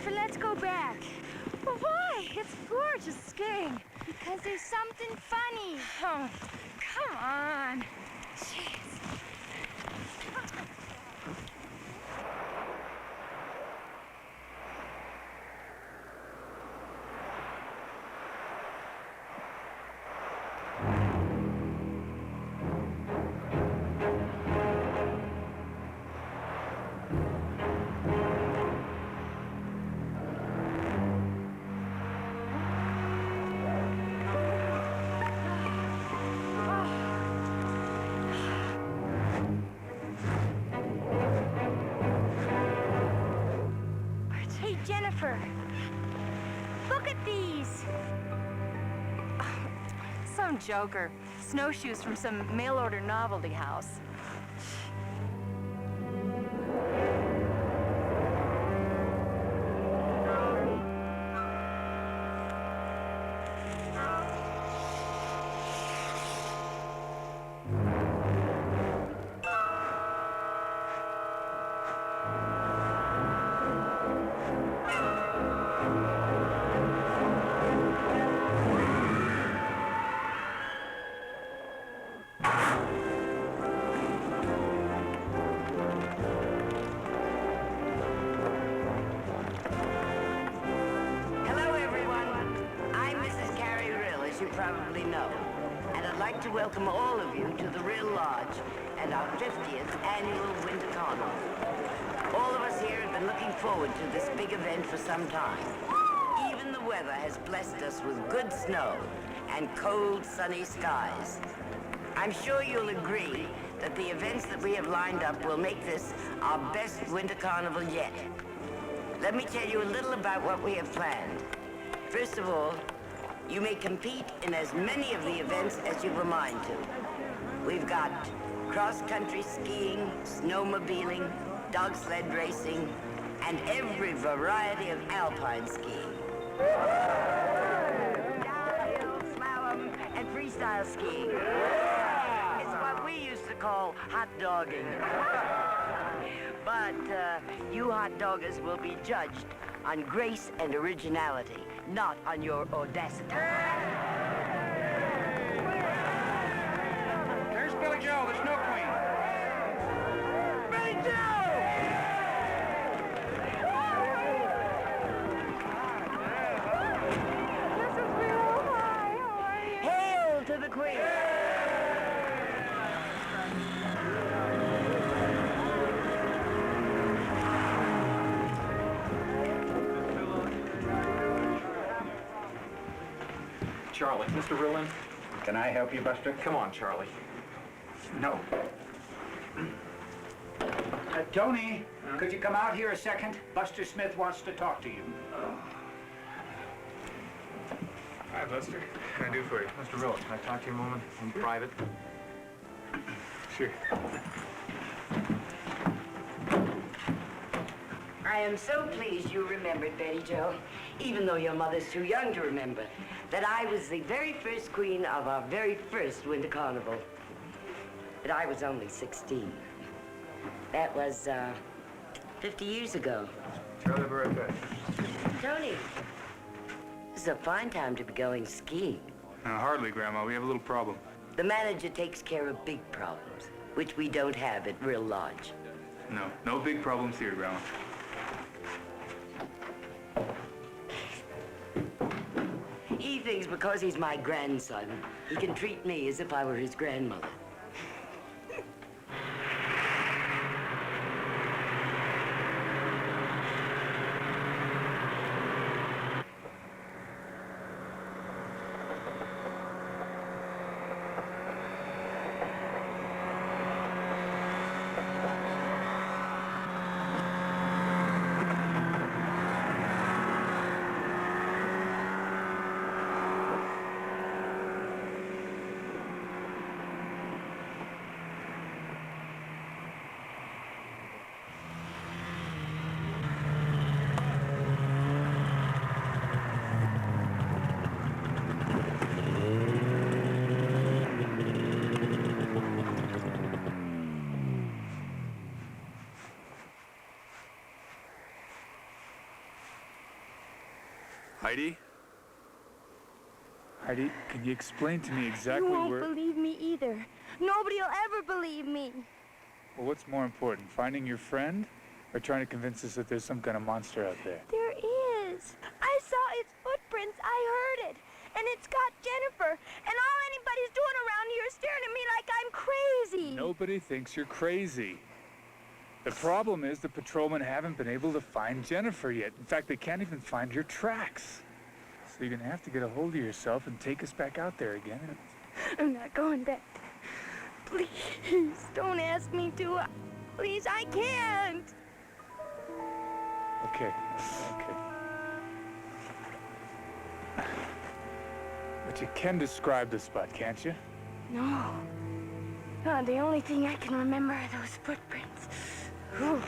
Jennifer, let's go back. But why? It's gorgeous skiing. Because there's something funny. Oh, come on. Jeez. Jennifer, look at these. Some joker. Snowshoes from some mail-order novelty house. Probably know. And I'd like to welcome all of you to the Real Lodge and our 50th annual Winter Carnival. All of us here have been looking forward to this big event for some time. Even the weather has blessed us with good snow and cold, sunny skies. I'm sure you'll agree that the events that we have lined up will make this our best Winter Carnival yet. Let me tell you a little about what we have planned. First of all, you may compete in as many of the events as you have a mind to. We've got cross-country skiing, snowmobiling, dog sled racing, and every variety of alpine skiing. Downhill, slalom, and freestyle skiing. It's what we used to call hot dogging. But you hot doggers will be judged on grace and originality, not on your audacity. There's Billy Joe, the Snow Queen. Billy Joe! This is real high. How are you? Hail to the Queen! Charlie, Mr. Rillin. Can I help you, Buster? Come on, Charlie. No. Tony, could you come out here a second? Buster Smith wants to talk to you. Hi, Buster. What can I do for you? Mr. Rillin, can I talk to you a moment in private? Sure. I am so pleased you remembered, Betty Jo, even though your mother's too young to remember, that I was the very first queen of our very first Winter Carnival. But I was only 16. That was, 50 years ago. Charlie, be right back. Tony, this is a fine time to be going skiing. Hardly, Grandma. We have a little problem. The manager takes care of big problems, which we don't have at Real Lodge. No, no big problems here, Grandma. He thinks because he's my grandson, he can treat me as if I were his grandmother. Heidi? Heidi, can you explain to me You exactly won't where... believe me either. Nobody'll ever believe me. Well, what's more important, finding your friend or trying to convince us that there's some kind of monster out there? There is. I saw its footprints. I heard it. And it's got Jennifer. And all anybody's doing around here is staring at me like I'm crazy. Nobody thinks you're crazy. The problem is the patrolmen haven't been able to find Jennifer yet. In fact, they can't even find your tracks. So you're gonna have to get a hold of yourself and take us back out there again. I'm not going back. Please, don't ask me to. Please, I can't. Okay. But you can describe the spot, can't you? No. The only thing I can remember are those footprints. Whew.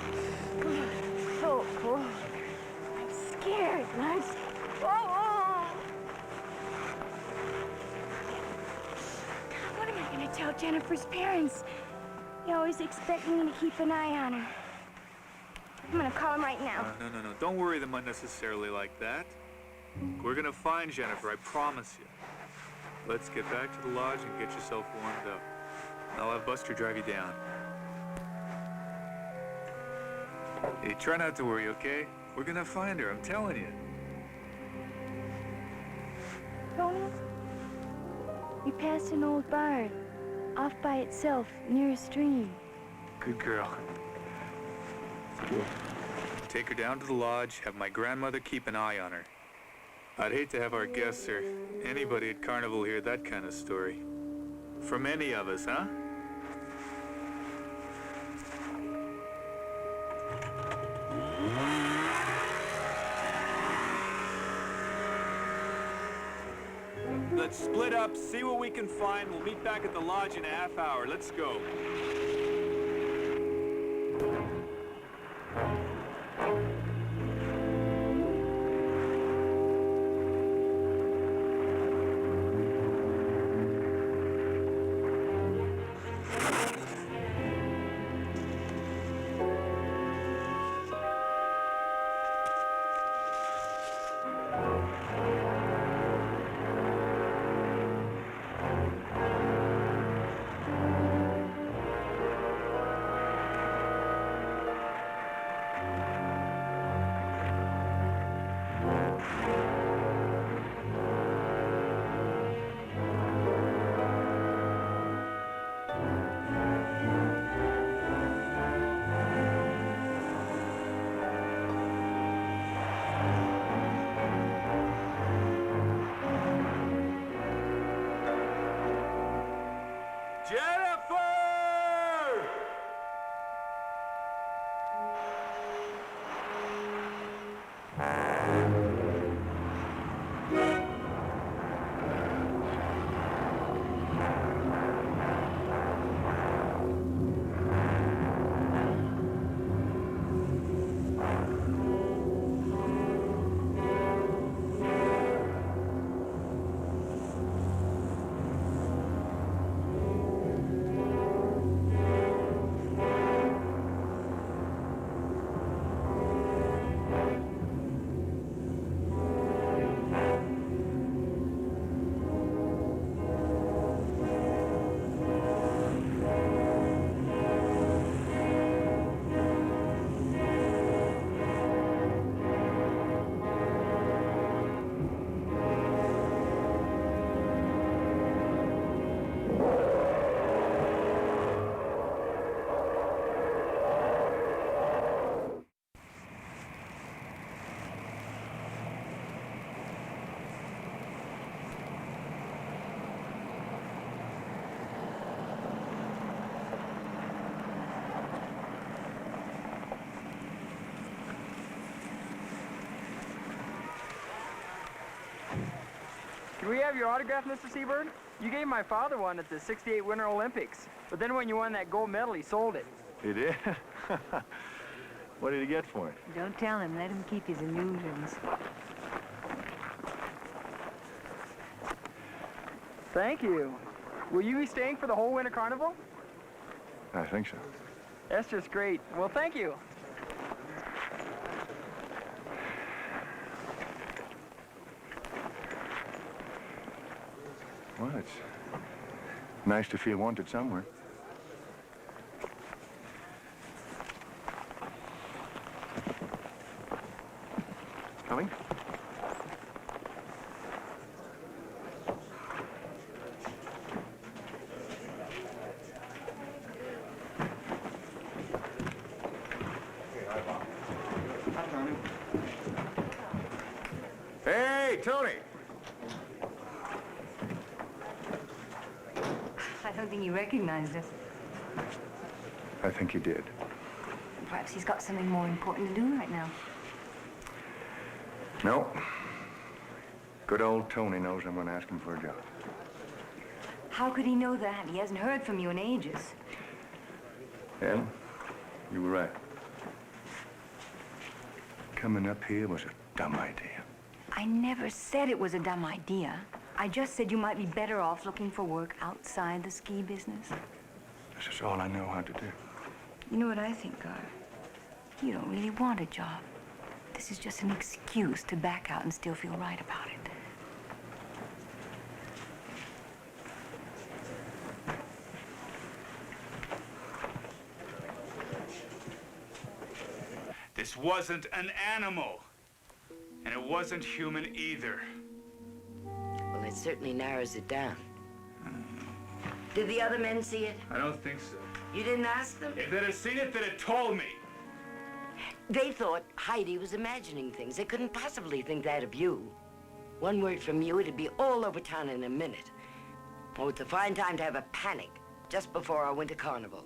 So cold. I'm scared. Oh. What am I going to tell Jennifer's parents? They always expect me to keep an eye on her. I'm going to call them right now. No. Don't worry them unnecessarily like that. We're gonna find Jennifer, I promise you. Let's get back to the lodge and get yourself warmed up. I'll have Buster drive you down. Hey, try not to worry, okay? We're gonna find her, I'm telling you. Tony, we passed an old barn, off by itself, near a stream. Good girl. Take her down to the lodge, have my grandmother keep an eye on her. I'd hate to have our guests or anybody at Carnival hear that kind of story. From any of us, huh? Let's split up, see what we can find. We'll meet back at the lodge in a half hour. Let's go. Can we have your autograph, Mr. Seabird? You gave my father one at the '68 Winter Olympics. But then when you won that gold medal, he sold it. He did? What did he get for it? Don't tell him. Let him keep his illusions. Thank you. Will you be staying for the whole Winter Carnival? I think so. That's just great. Well, thank you. Well, it's nice to feel wanted somewhere. Coming? Hey, Tony! I don't think he recognized us. I think you did. Perhaps he's got something more important to do right now. No. Good old Tony knows I'm going to ask him for a job. How could he know that? He hasn't heard from you in ages. Well, you were right. Coming up here was a dumb idea. I never said it was a dumb idea. I just said you might be better off looking for work outside the ski business. This is all I know how to do. You know what I think, Gar? You don't really want a job. This is just an excuse to back out and still feel right about it. This wasn't an animal. And it wasn't human either. Well, it certainly narrows it down. Did the other men see it? I don't think so. You didn't ask them? If they'd have seen it, they'd have told me. They thought Heidi was imagining things. They couldn't possibly think that of you. One word from you, it'd be all over town in a minute. Oh, it's a fine time to have a panic just before our winter carnival.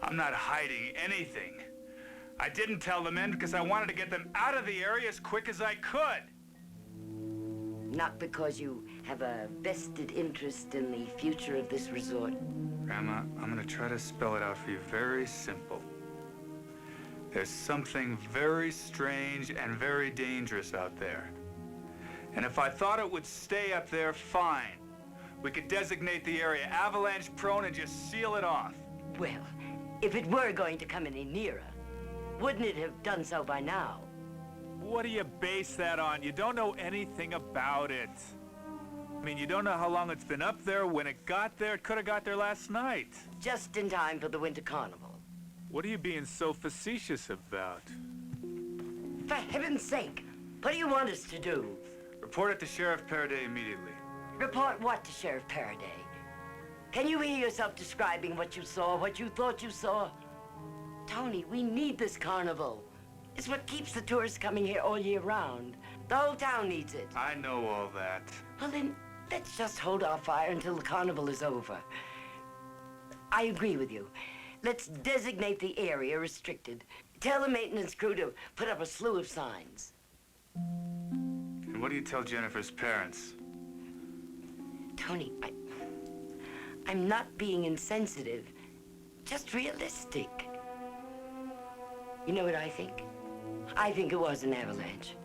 I'm not hiding anything. I didn't tell the men because I wanted to get them out of the area as quick as I could. Not because you have a vested interest in the future of this resort. Grandma, I'm gonna try to spell it out for you very simple. There's something very strange and very dangerous out there. And if I thought it would stay up there, fine. We could designate the area avalanche prone and just seal it off. Well, if it were going to come any nearer, wouldn't it have done so by now? What do you base that on? You don't know anything about it. I mean, you don't know how long it's been up there. When it got there, it could have got there last night. Just in time for the winter carnival. What are you being so facetious about? For heaven's sake, what do you want us to do? Report it to Sheriff Paraday immediately. Report what to Sheriff Paraday? Can you hear yourself describing what you saw, what you thought you saw? Tony, we need this carnival. It's what keeps the tourists coming here all year round. The whole town needs it. I know all that. Well, then, let's just hold our fire until the carnival is over. I agree with you. Let's designate the area restricted. Tell the maintenance crew to put up a slew of signs. And what do you tell Jennifer's parents? Tony, I'm not being insensitive, just realistic. You know what I think? I think it was an avalanche.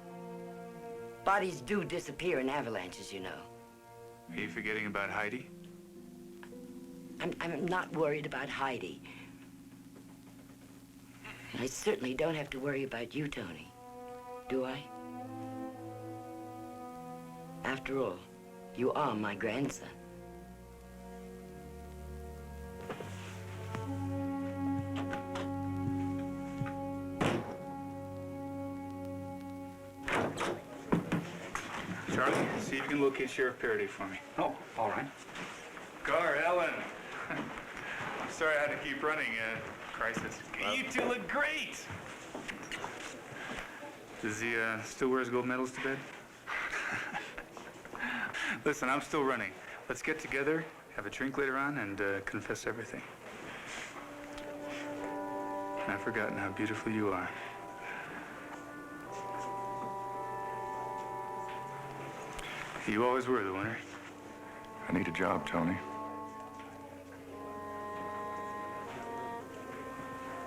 Bodies do disappear in avalanches, you know. Are you forgetting about Heidi? I'm not worried about Heidi. I certainly don't have to worry about you, Tony. Do I? After all, you are my grandson. Charlie, see if you can locate Sheriff Paraday for me. Oh, all right. Gar, Ellen. I'm sorry I had to keep running. Crisis. You two look great. Does he still wear his gold medals to bed? Listen, I'm still running. Let's get together, have a drink later on, and confess everything. I've forgotten how beautiful you are. You always were the winner. I need a job, Tony.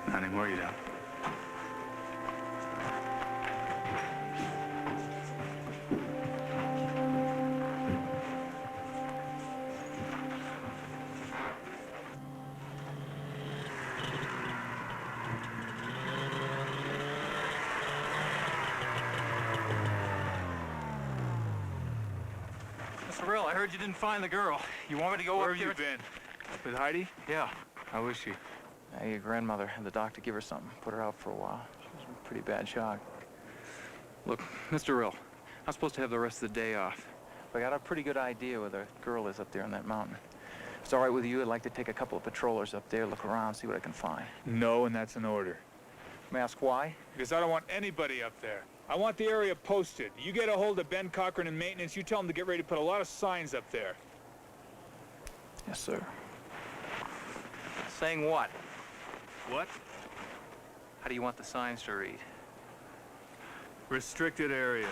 Not anymore, you don't. Mr. Rill, I heard you didn't find the girl. You want me to go Where up have there? you been? With Heidi? Yeah. How is she? Your grandmother had the doctor give her something, put her out for a while. She was in pretty bad shock. Look, Mr. Rill, I'm supposed to have the rest of the day off. But I got a pretty good idea where the girl is up there on that mountain. If it's all right with you, I'd like to take a couple of patrollers up there, look around, see what I can find. No, and that's an order. May I ask why? Because I don't want anybody up there. I want the area posted. You get a hold of Ben Cochran in maintenance, you tell him to get ready to put a lot of signs up there. Yes, sir. Saying what? What? How do you want the signs to read? Restricted area.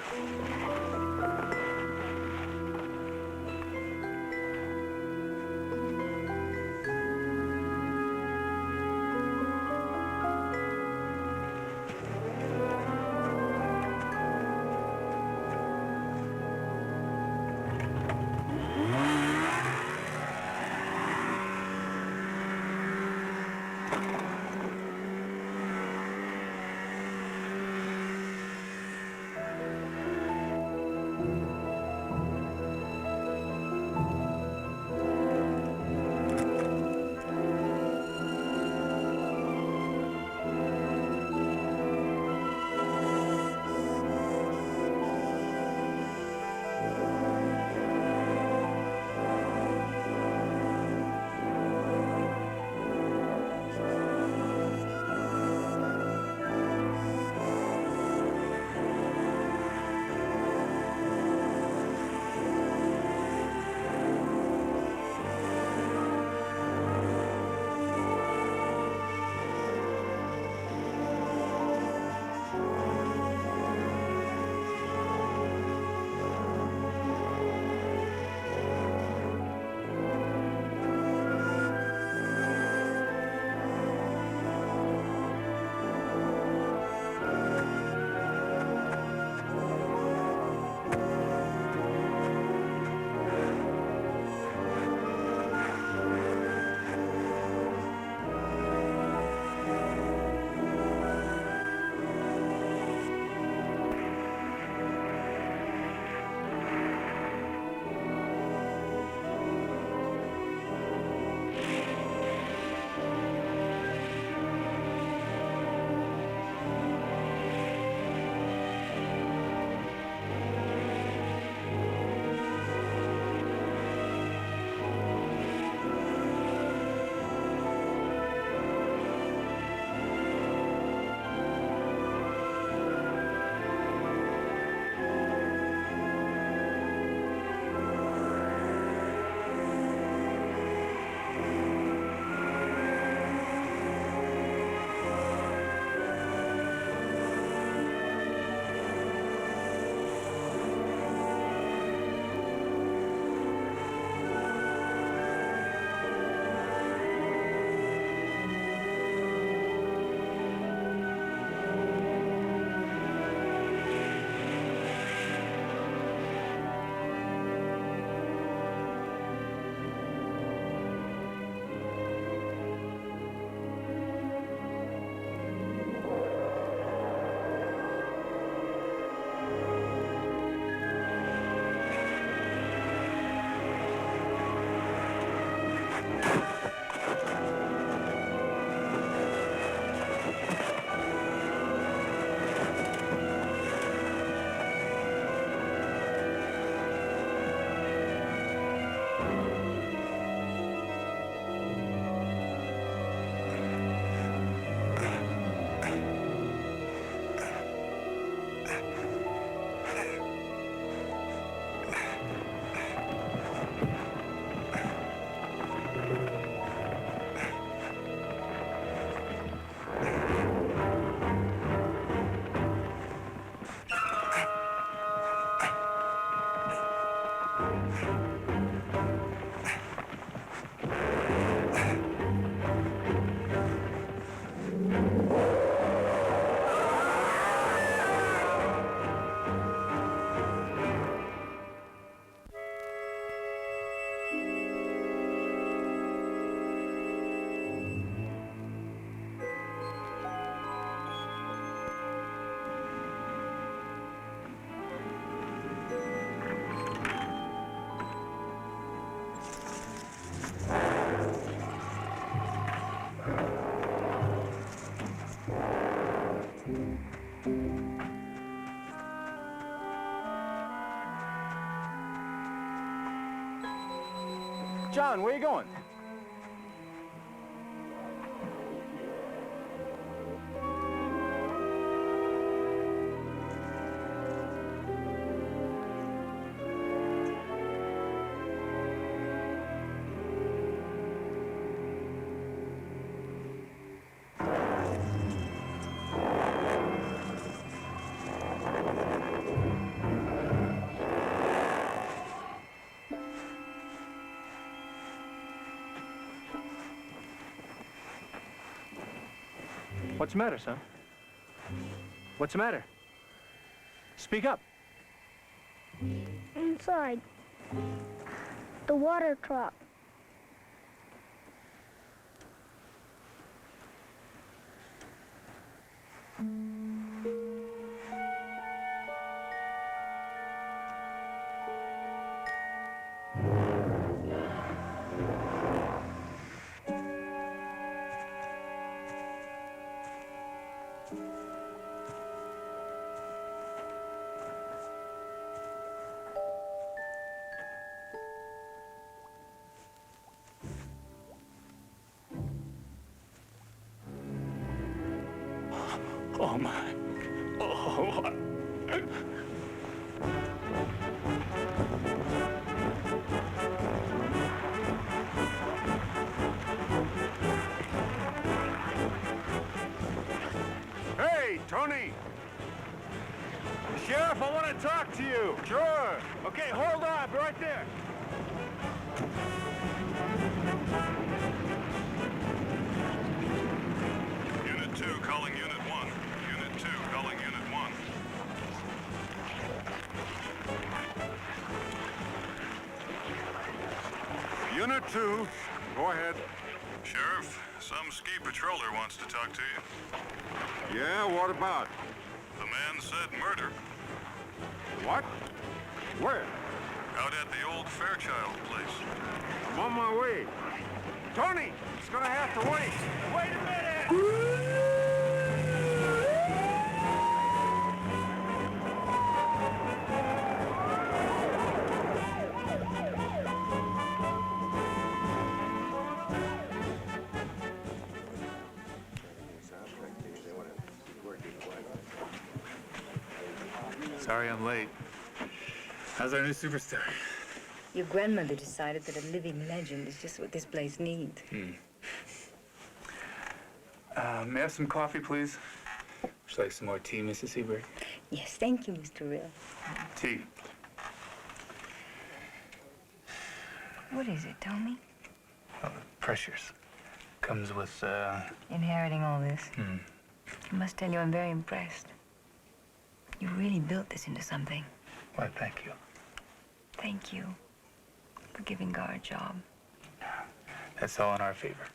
John, where you going? What's the matter, son? What's the matter? Speak up. Inside. The water truck. Oh, my. Oh. Hey, Tony! Sheriff, I want to talk to you. Sure. Okay, hold on. I'll be right there. Unit 2 calling Unit 1. Unit 2 calling Unit 1. Unit 2, go ahead. Sheriff, some ski patroller wants to talk to you. Yeah, what about? The man said murder. What? Where? Out at the old Fairchild place. I'm on my way. Tony, it's gonna have to wait. Wait a minute! Sorry I'm late. How's our new superstar? Your grandmother decided that a living legend is just what this place needs. May I have some coffee, please? Would you like some more tea, Mrs. Seabird? Yes, thank you, Mr. Rill. Tea. What is it, Tommy? Well, pressures. Comes with, Inheriting all this. I must tell you, I'm very impressed. You really built this into something. Why, thank you. Thank you for giving Gar a job. That's all in our favor.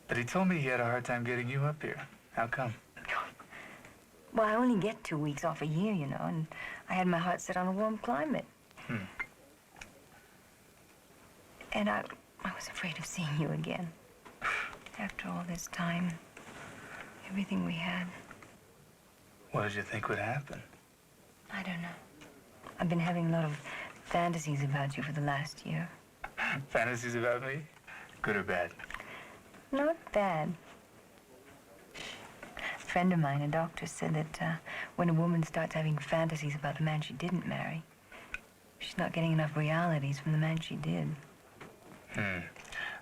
But he told me he had a hard time getting you up here. How come? Well, I only get 2 weeks off a year, you know, and I had my heart set on a warm climate. And I was afraid of seeing you again. After all this time, everything we had. What did you think would happen? I don't know. I've been having a lot of fantasies about you for the last year. Fantasies about me? Good or bad? Not bad. A friend of mine, a doctor, said that when a woman starts having fantasies about the man she didn't marry, she's not getting enough realities from the man she did. I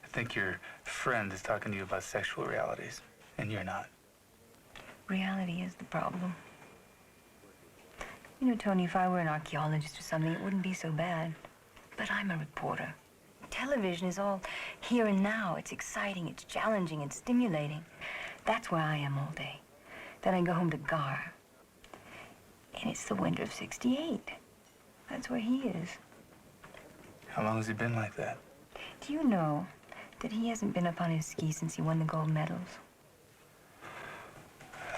think your friend is talking to you about sexual realities, and you're not. Reality is the problem. You know, Tony, if I were an archaeologist or something, it wouldn't be so bad. But I'm a reporter. Television is all here and now. It's exciting, it's challenging, it's stimulating. That's where I am all day. Then I go home to Gar. And it's the winter of '68. That's where he is. How long has he been like that? Do you know that he hasn't been up on his skis since he won the gold medals?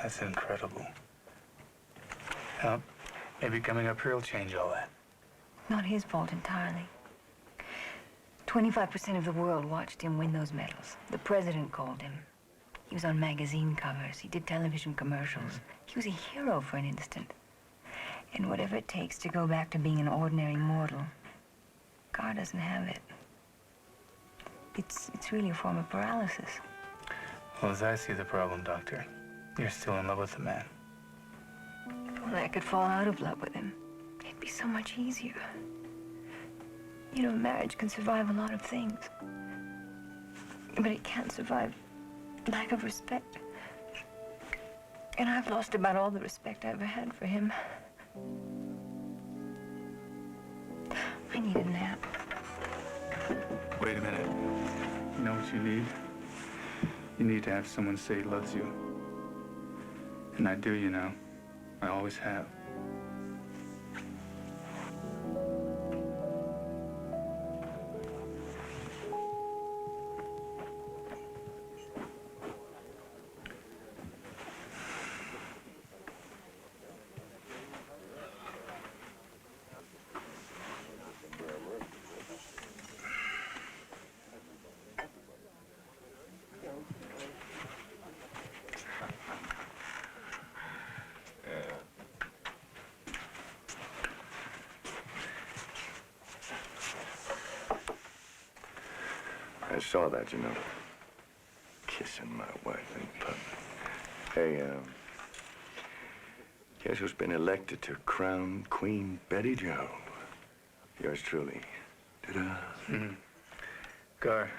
That's incredible. Well, maybe coming up here will change all that. Not his fault entirely. 25% of the world watched him win those medals. The president called him. He was on magazine covers. He did television commercials. He was a hero for an instant. And whatever it takes to go back to being an ordinary mortal, Gar doesn't have it. It's really a form of paralysis. Well, as I see the problem, Doctor, you're still in love with the man. Well, I could fall out of love with him. It'd be so much easier. You know, marriage can survive a lot of things. But it can't survive lack of respect. And I've lost about all the respect I ever had for him. I need a nap. Wait a minute. You know what you need? You need to have someone say he loves you. And I do, you know. I always have. I saw that, you know. Kissing my wife in public. Hey, guess who's been elected to crown Queen Betty Joe? Yours truly. Ta-da. Gar,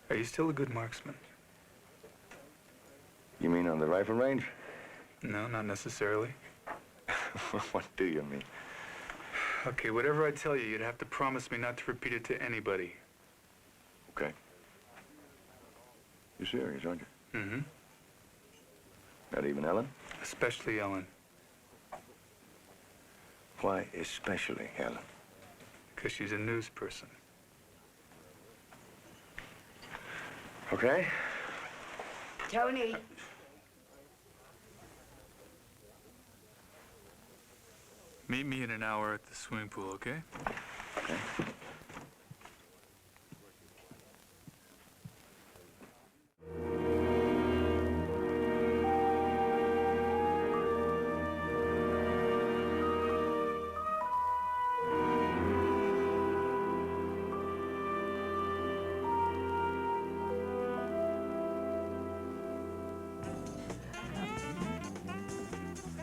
are you still a good marksman? You mean on the rifle range? No, not necessarily. What do you mean? Okay, whatever I tell you, you'd have to promise me not to repeat it to anybody. Okay. You're serious, aren't you? Mm-hmm. Not even Ellen? Especially Ellen. Why especially Ellen? Because she's a news person. Okay. Tony. Meet me in an hour at the swimming pool, okay? Okay.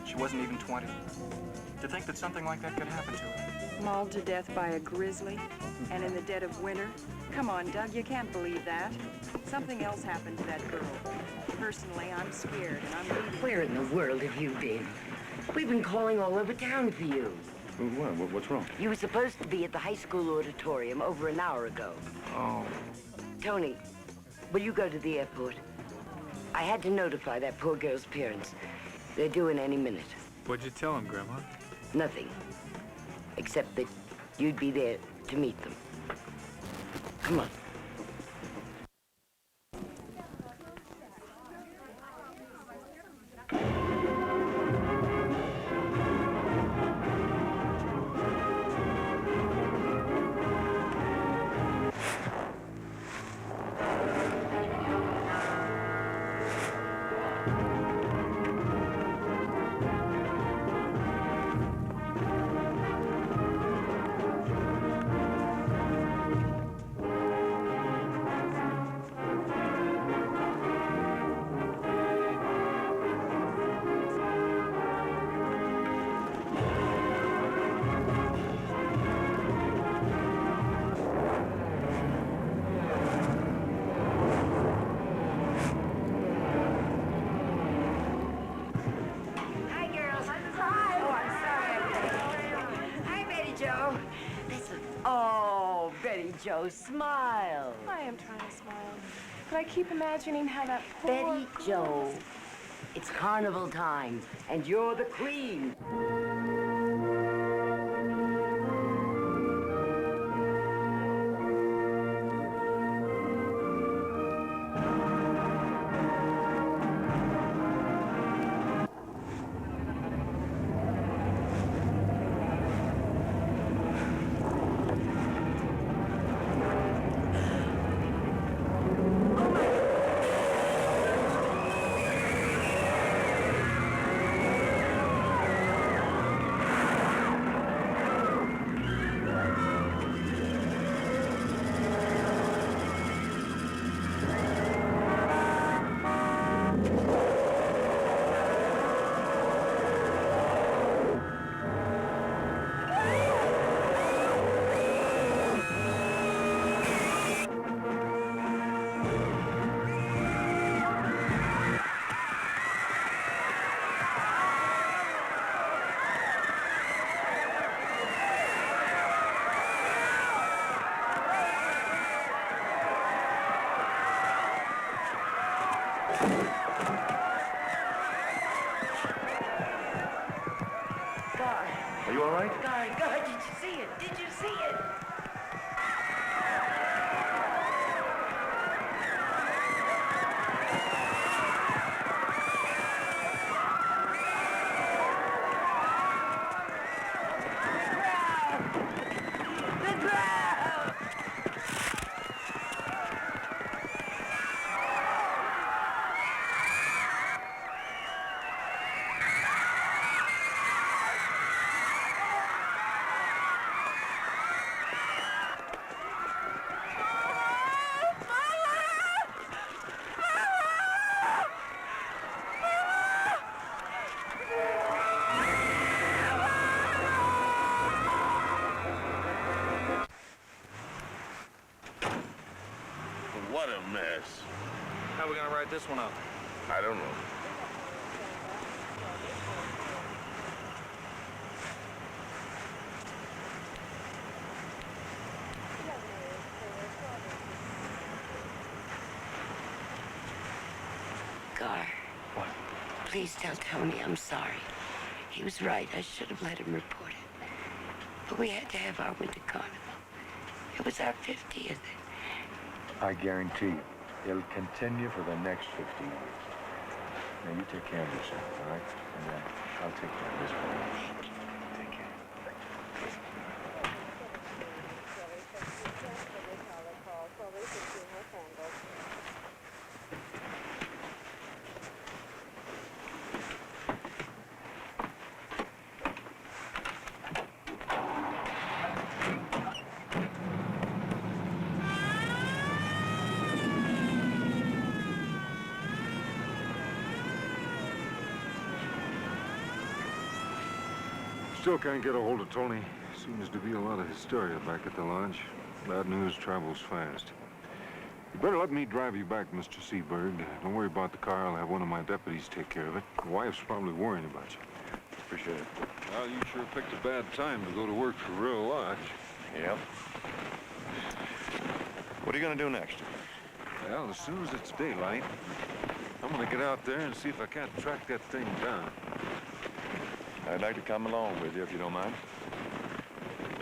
She wasn't even 20. To think that something like that could happen to her. Mauled to death by a grizzly, and in the dead of winter. Come on, Doug, you can't believe that. Something else happened to that girl. Personally, I'm scared, and I'm leaving. Where in the world have you been? We've been calling all over town for you. What? What's wrong? You were supposed to be at the high school auditorium over an hour ago. Oh. Tony, will you go to the airport? I had to notify that poor girl's parents. They're due in any minute. What'd you tell him, Grandma? Nothing. Except that you'd be there to meet them. Come on. Joe, smile. I am trying to smile. But I keep imagining how that poor Betty Joe. It's carnival time, and you're the queen. Are you all right? Guard, did you see it? Did you see it? What a mess. How are we gonna ride this one out? I don't know. Gar. What? Please tell Tony I'm sorry. He was right. I should have let him report it. But we had to have our winter carnival. It was our 50th. I guarantee you, it'll continue for the next 50 years. Now, you take care of yourself, all right? And I'll take care of this one. Take care. Still can't get a hold of Tony. Seems to be a lot of hysteria back at the lodge. Bad news travels fast. You better let me drive you back, Mr. Seaberg. Don't worry about the car. I'll have one of my deputies take care of it. The wife's probably worrying about you. Appreciate it. Well, you sure picked a bad time to go to work for Real Lodge. Yep. What are you gonna do next? Well, as soon as it's daylight, I'm gonna get out there and see if I can't track that thing down. I'd like to come along with you, if you don't mind.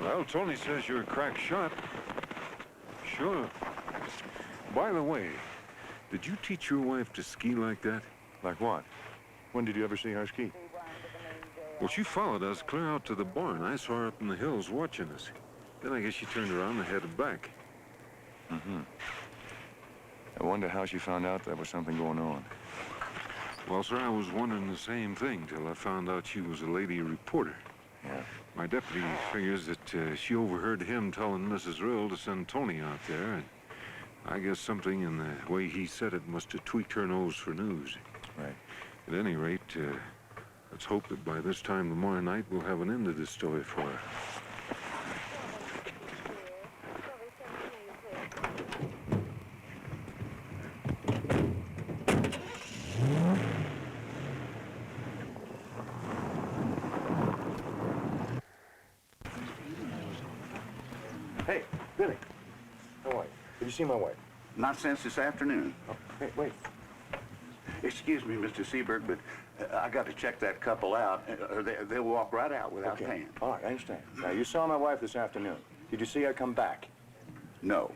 Well, Tony says you're a crack shot. Sure. By the way, did you teach your wife to ski like that? Like what? When did you ever see her ski? Well, she followed us clear out to the barn. I saw her up in the hills watching us. Then I guess she turned around and headed back. Mm-hmm. I wonder how she found out there was something going on. Well, sir, I was wondering the same thing till I found out she was a lady reporter. Yeah. My deputy figures that she overheard him telling Mrs. Rill to send Tony out there, and I guess something in the way he said it must have tweaked her nose for news. Right. At any rate, let's hope that by this time tomorrow night we'll have an end to this story for her. Hey, Billy. How are you? Did you see my wife? Not since this afternoon. Oh, hey, wait. Excuse me, Mr. Seaberg, but I got to check that couple out, or they'll walk right out without paying. All right, I understand. Now, you saw my wife this afternoon. Did you see her come back? No.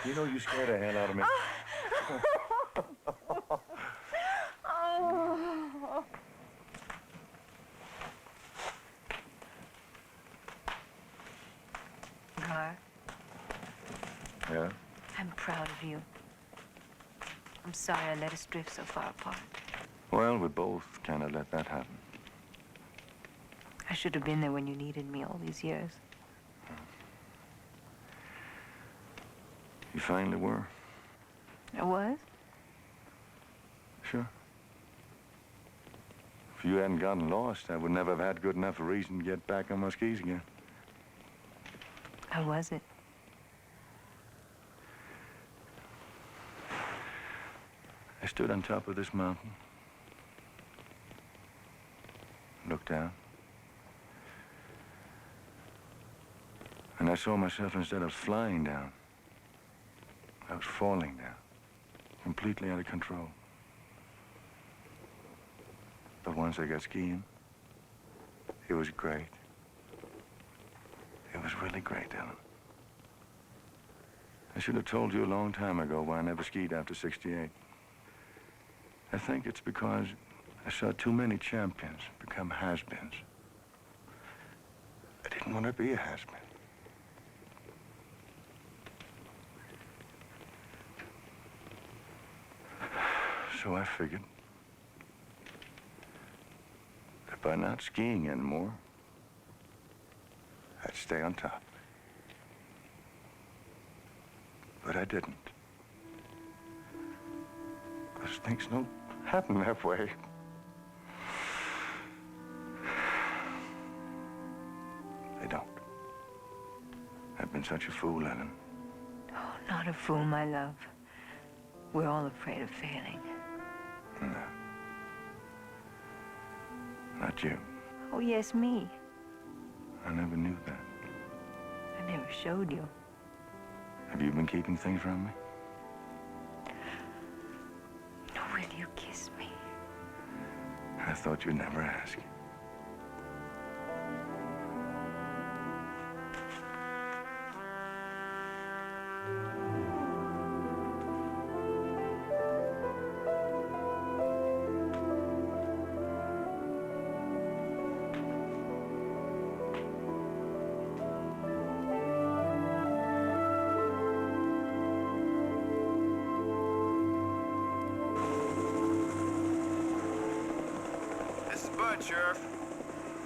You know you scared the hell out of me. Oh. Gar, Yeah? I'm proud of you. I'm sorry I let us drift so far apart. Well, we both kind of let that happen. I should have been there when you needed me all these years. You finally were. I was? Sure. If you hadn't gotten lost, I would never have had good enough a reason to get back on my skis again. How was it? I stood on top of this mountain, looked down, and I saw myself, instead of flying down, I was falling down, completely out of control. But once I got skiing, it was great. It was really great, Ellen. I should have told you a long time ago why I never skied after 68. I think it's because I saw too many champions become has-beens. I didn't want to be a has-been. So I figured that by not skiing anymore, I'd stay on top. But I didn't. Because things don't happen that way. They don't. I've been such a fool, Ellen. Oh, not a fool, my love. We're all afraid of failing. No. Not you. Oh, yes, me. I never knew that. I never showed you. Have you been keeping things from me? Will you kiss me? I thought you'd never ask. Sheriff.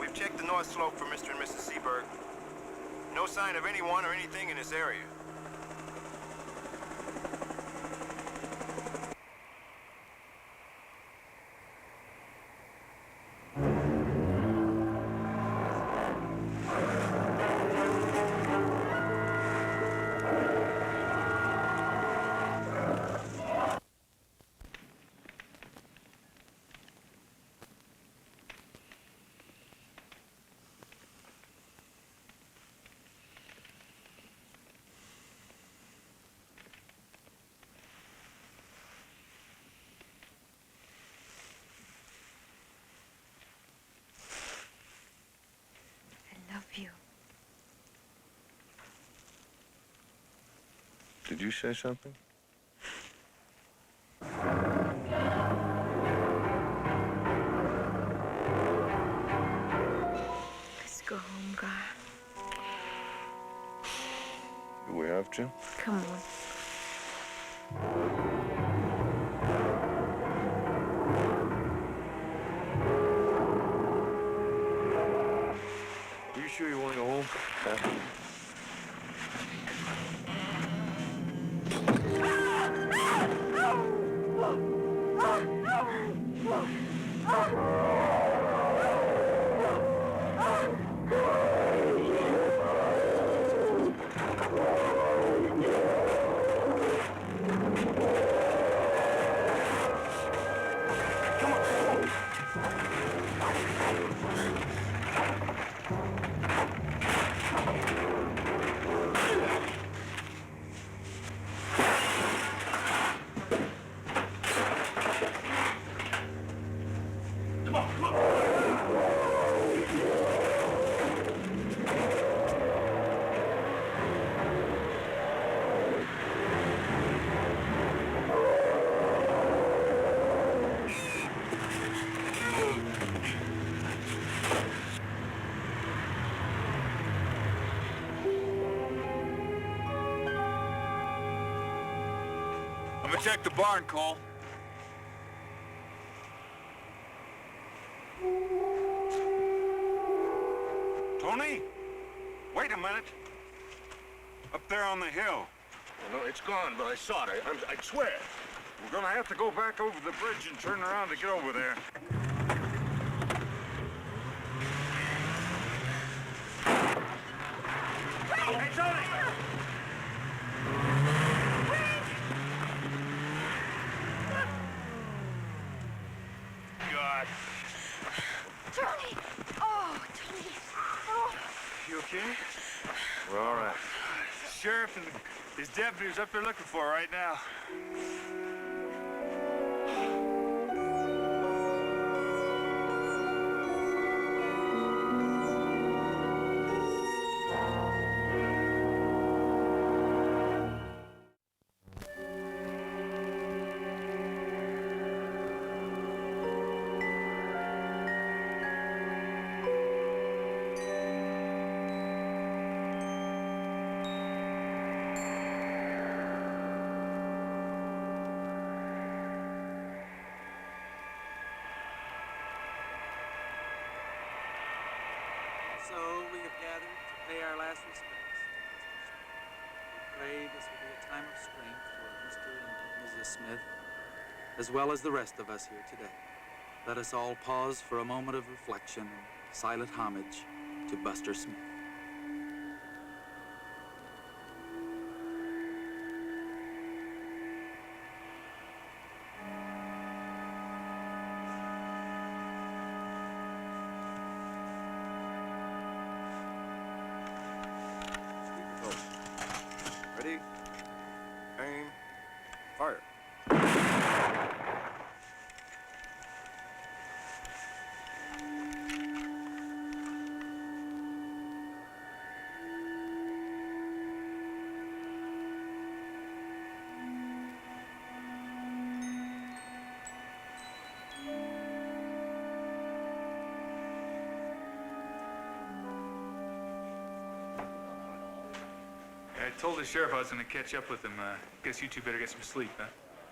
We've checked the north slope for Mr. and Mrs. Seberg. No sign of anyone or anything in this area. You. Did you say something? Let's go home, Gar. Do we have to? Come on. Are you sure you want to go home? check the barn, Cole. Tony? Wait a minute. Up there on the hill. No, it's gone, but I saw it. I swear. We're gonna have to go back over the bridge and turn around to get over there. Hey, Tony! God. Tony! Oh, Tony. Oh. You okay? We're all right. Sheriff and his deputies up there looking for her right now. So we have gathered to pay our last respects. We pray this will be a time of strength for Mr. and Mrs. Smith, as well as the rest of us here today. Let us all pause for a moment of reflection and silent homage to Buster Smith. Ready? Aim. Fire. I told the sheriff I was going to catch up with him. Guess you two better get some sleep, huh?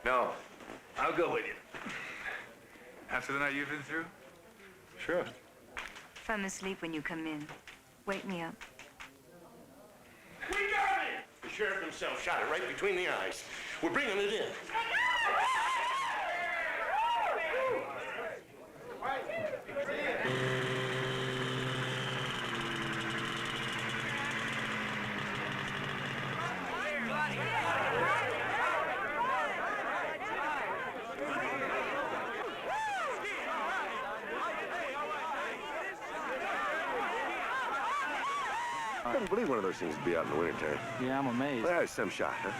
No. I'll go with you. After the night you've been through? Sure. If I'm asleep when you come in, wake me up. We got it! The sheriff himself shot it right between the eyes. We're bringing it in. I couldn't believe one of those things would be out in the wintertime. Yeah, I'm amazed. Well, that's some shot, huh?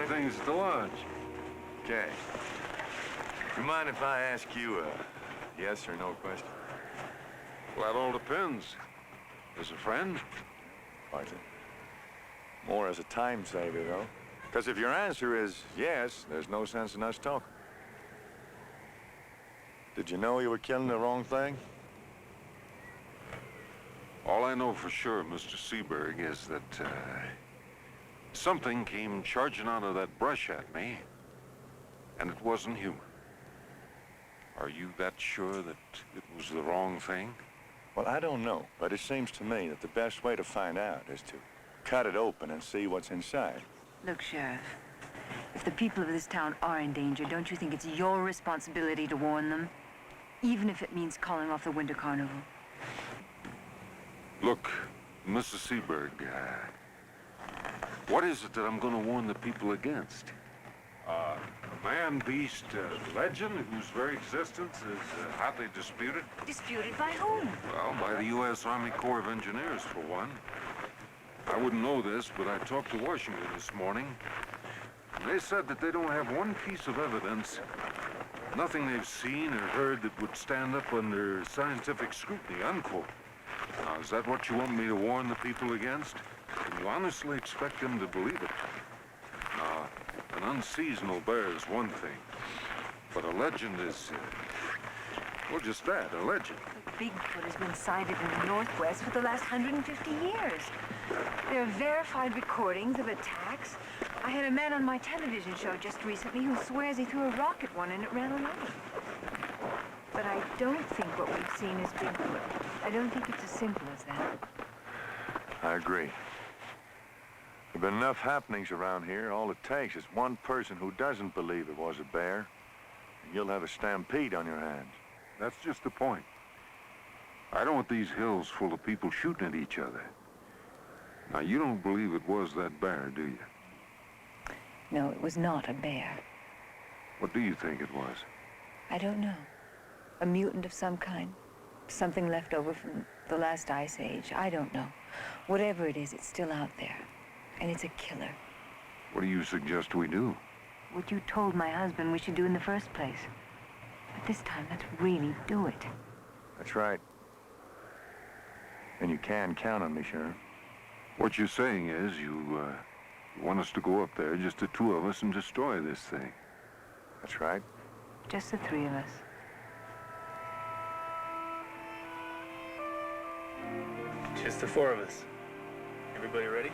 Things at the lodge. Okay. You mind if I ask you a yes or no question? Well, that all depends. As a friend? Martha. More as a time saver, though. Because if your answer is yes, there's no sense in us talking. Did you know you were killing the wrong thing? All I know for sure, Mr. Seaberg, is that something came charging out of that brush at me, and it wasn't human. Are you that sure that it was the wrong thing? Well, I don't know, but it seems to me that the best way to find out is to cut it open and see what's inside. Look, Sheriff, if the people of this town are in danger, don't you think it's your responsibility to warn them? Even if it means calling off the Winter Carnival. Look, Mrs. Seberg, what is it that I'm going to warn the people against? A man-beast legend whose very existence is hotly disputed? Disputed by whom? Well, by the U.S. Army Corps of Engineers, for one. I wouldn't know this, but I talked to Washington this morning. And they said that they don't have one piece of evidence, nothing they've seen or heard that would stand up under scientific scrutiny, unquote. Now, is that what you want me to warn the people against? Can you honestly expect them to believe it? Now, an unseasonal bear is one thing, but a legend is, well, just that, a legend. Bigfoot has been sighted in the Northwest for the last 150 years. There are verified recordings of attacks. I had a man on my television show just recently who swears he threw a rock at one and it ran away. But I don't think what we've seen is Bigfoot. I don't think it's as simple as that. I agree. There've been enough happenings around here. All it takes is one person who doesn't believe it was a bear, and you'll have a stampede on your hands. That's just the point. I don't want these hills full of people shooting at each other. Now, you don't believe it was that bear, do you? No, it was not a bear. What do you think it was? I don't know. A mutant of some kind. Something left over from the last ice age. I don't know. Whatever it is, it's still out there. And it's a killer. What do you suggest we do? What you told my husband we should do in the first place. But this time, let's really do it. That's right. And you can count on me, Sheriff. What you're saying is you want us to go up there, just the two of us, and destroy this thing. That's right. Just the three of us. Just the four of us. Everybody ready?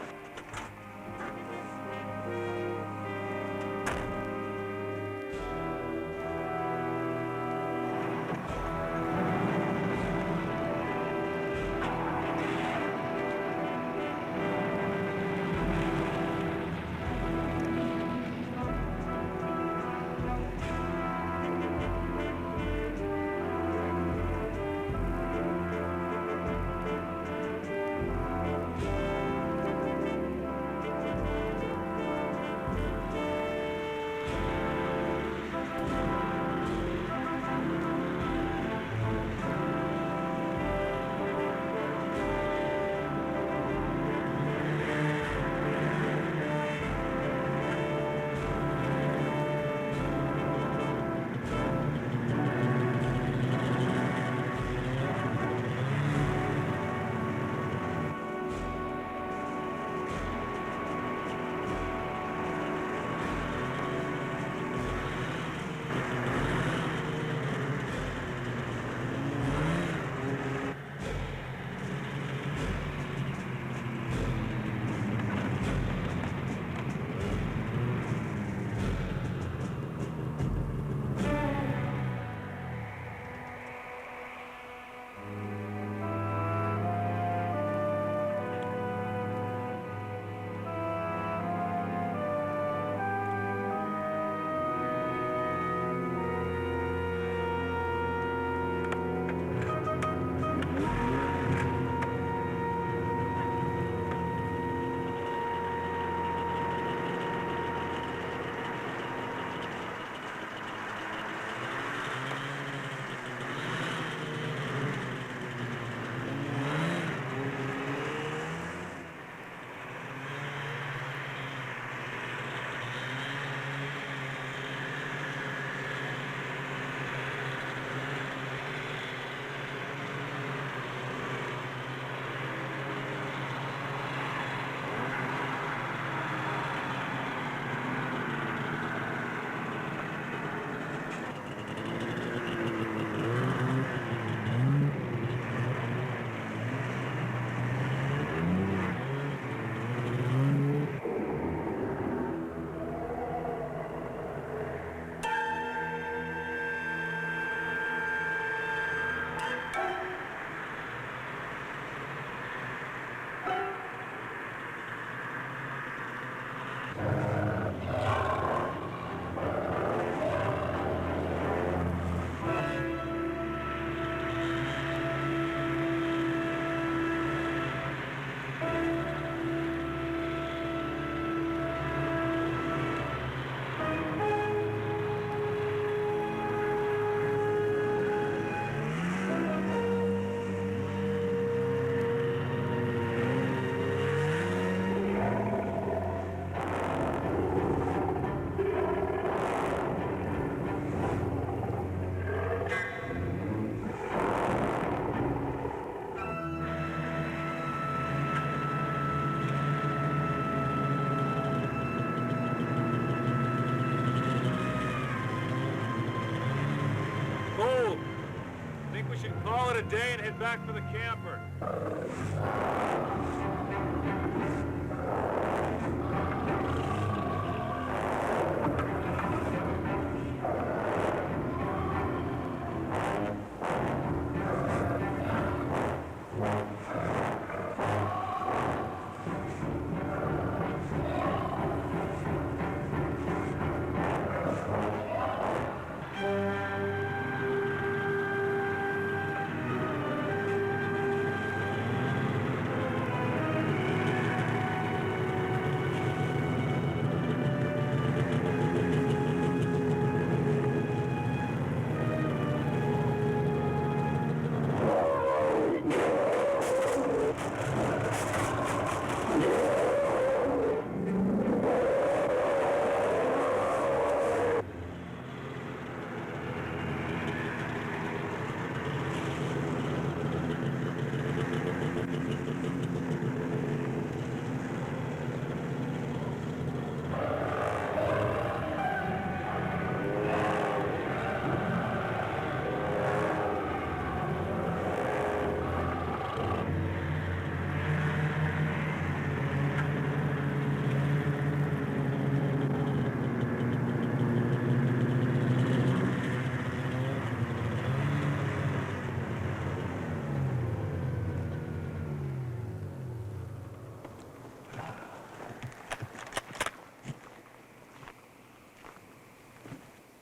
Call it a day and head back for the camper.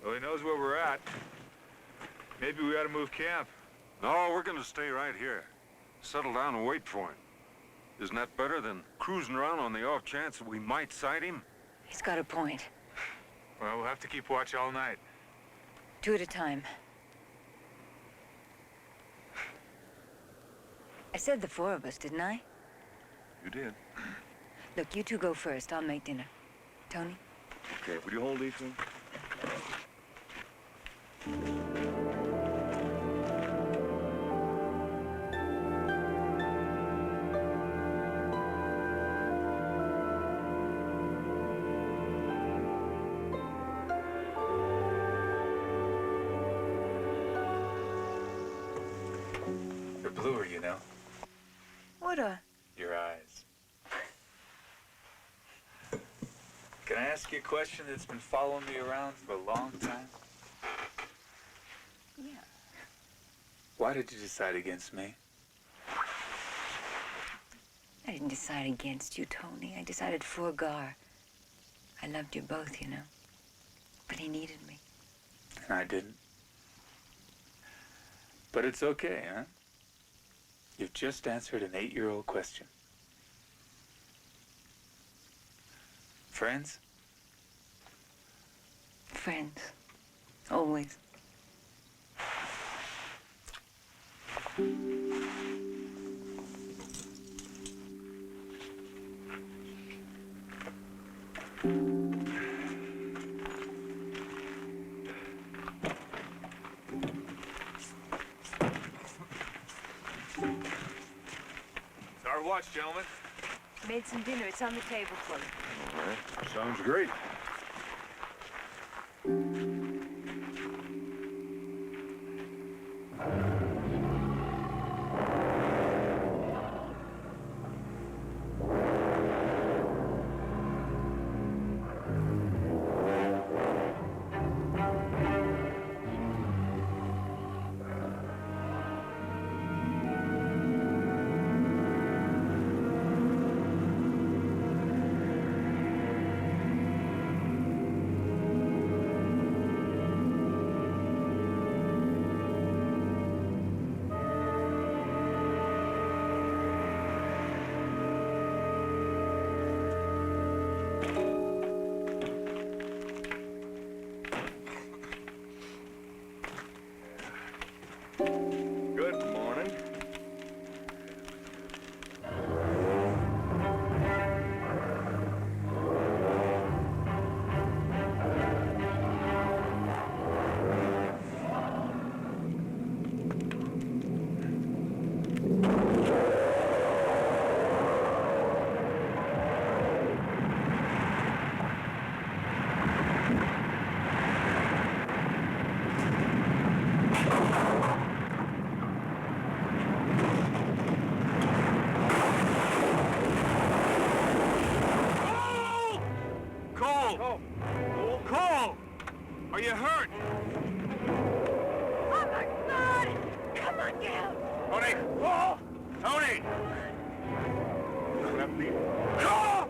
Well, he knows where we're at. Maybe we ought to move camp. No, we're gonna stay right here. Settle down and wait for him. Isn't that better than cruising around on the off chance that we might sight him? He's got a point. Well, we'll have to keep watch all night. 2 at a time. I said the 4 of us, didn't I? You did. Look, you two go first. I'll make dinner. Tony? Okay, will you hold these things? They're bluer, you know. What a... Your eyes. Can I ask you a question that's been following me around for a long time? Yeah. Why did you decide against me? I didn't decide against you, Tony. I decided for Gar. I loved you both, you know. But he needed me. And I didn't. But it's okay, huh? You've just answered an 8-year-old question. Friends? Friends. Always. It's our watch, gentlemen. Made some dinner. It's on the table for you. All right. Sounds great. Cole! Cole! Are you hurt? Oh my God! Come on, Gil! Tony! Oh! Tony! Oh!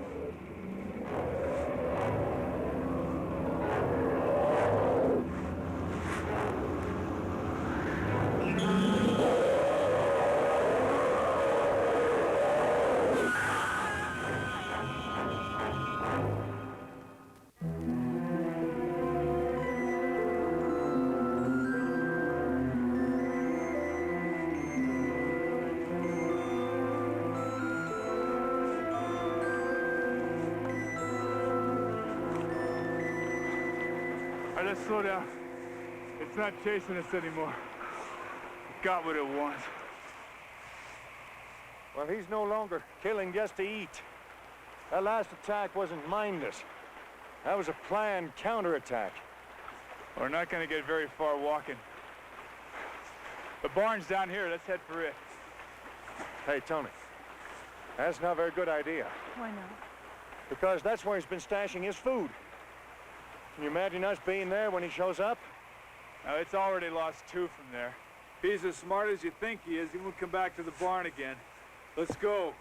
All right, let's slow down. It's not chasing us anymore. It got what it wants. Well, he's no longer killing just to eat. That last attack wasn't mindless. That was a planned counterattack. We're not gonna get very far walking. The barn's down here. Let's head for it. Hey, Tony. That's not a very good idea. Why not? Because that's where he's been stashing his food. Can you imagine us being there when he shows up? Now, it's already lost 2 from there. If he's as smart as you think he is, he won't come back to the barn again. Let's go.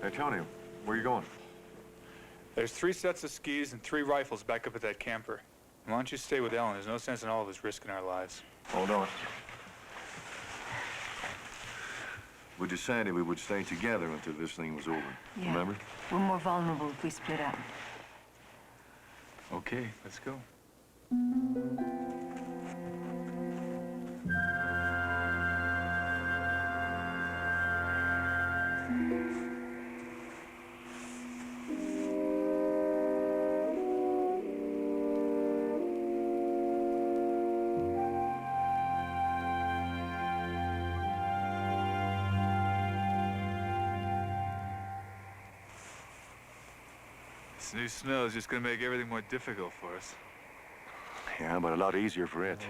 Hey, Tony, where are you going? There's 3 sets of skis and 3 rifles back up at that camper. Why don't you stay with Ellen? There's no sense in all of us risking our lives. Hold on. We decided we would stay together until this thing was over. Yeah. Remember? We're more vulnerable if we split up. Okay, let's go. This new snow is just gonna make everything more difficult for us. Yeah, but a lot easier for it.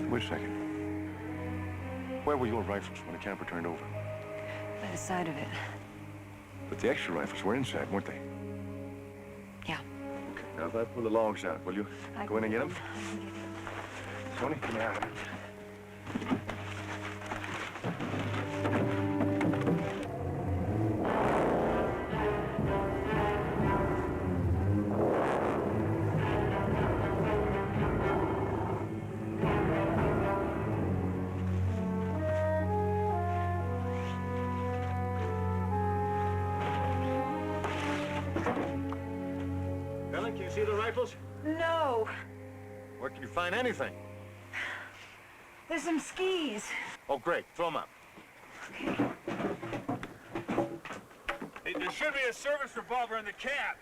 Wait a second. Where were your rifles when the camper turned over? By the side of it. But the extra rifles were inside, weren't they? Yeah. Okay, now if I pull the logs out, will you go in and get them? Tony, come here. Ellen, can you see the rifles? No. Where can you find anything? There's some skis. Oh, great. Throw them up. Hey, there should be a service revolver in the cab.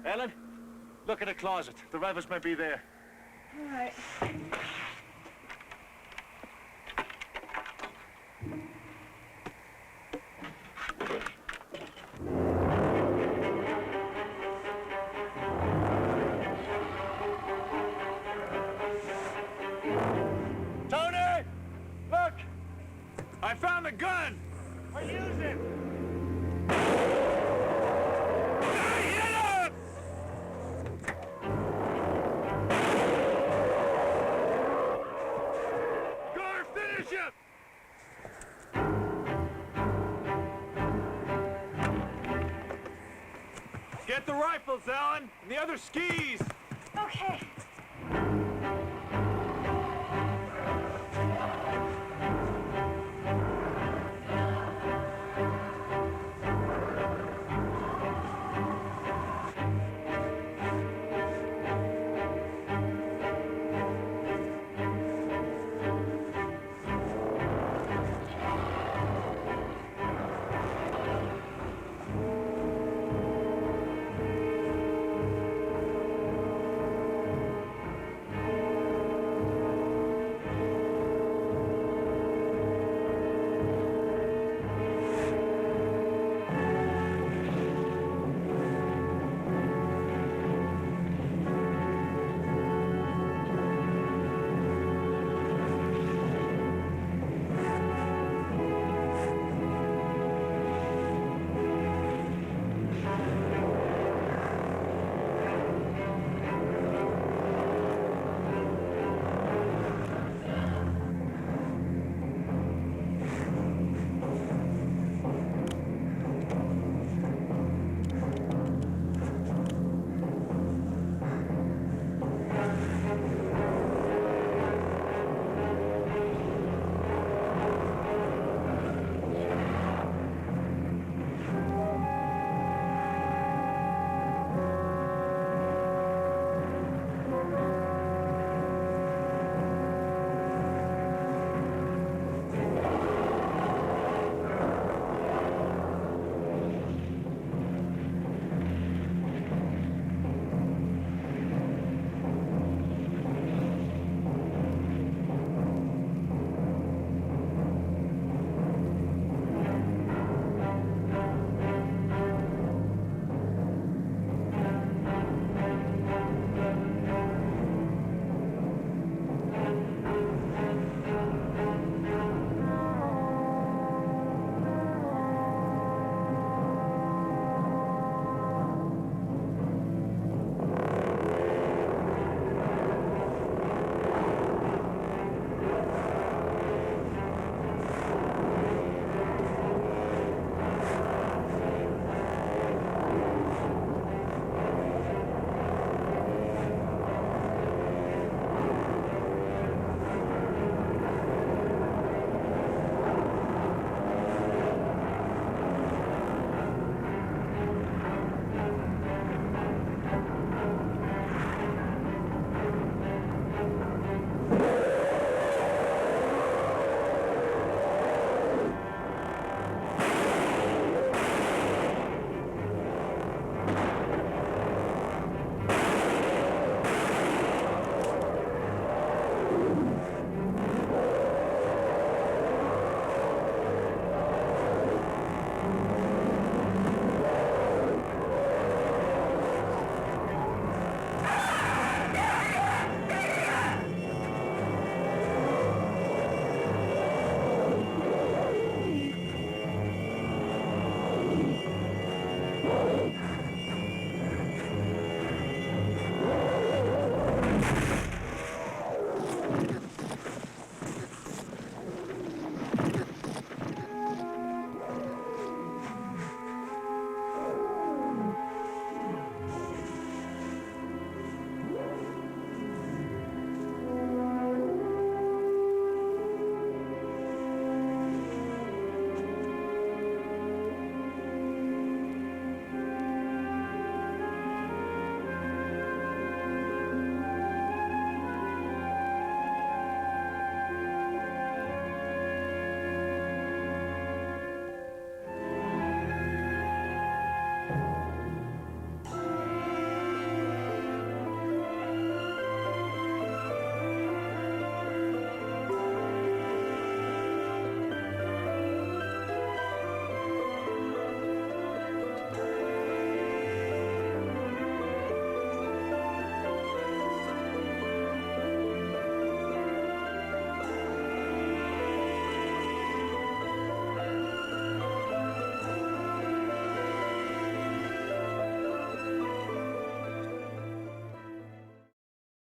Ellen, look at the closet. The rifles might be there. All right. I found the gun! I use it! Finish it! Get the rifles, Alan, and the other skis! Okay.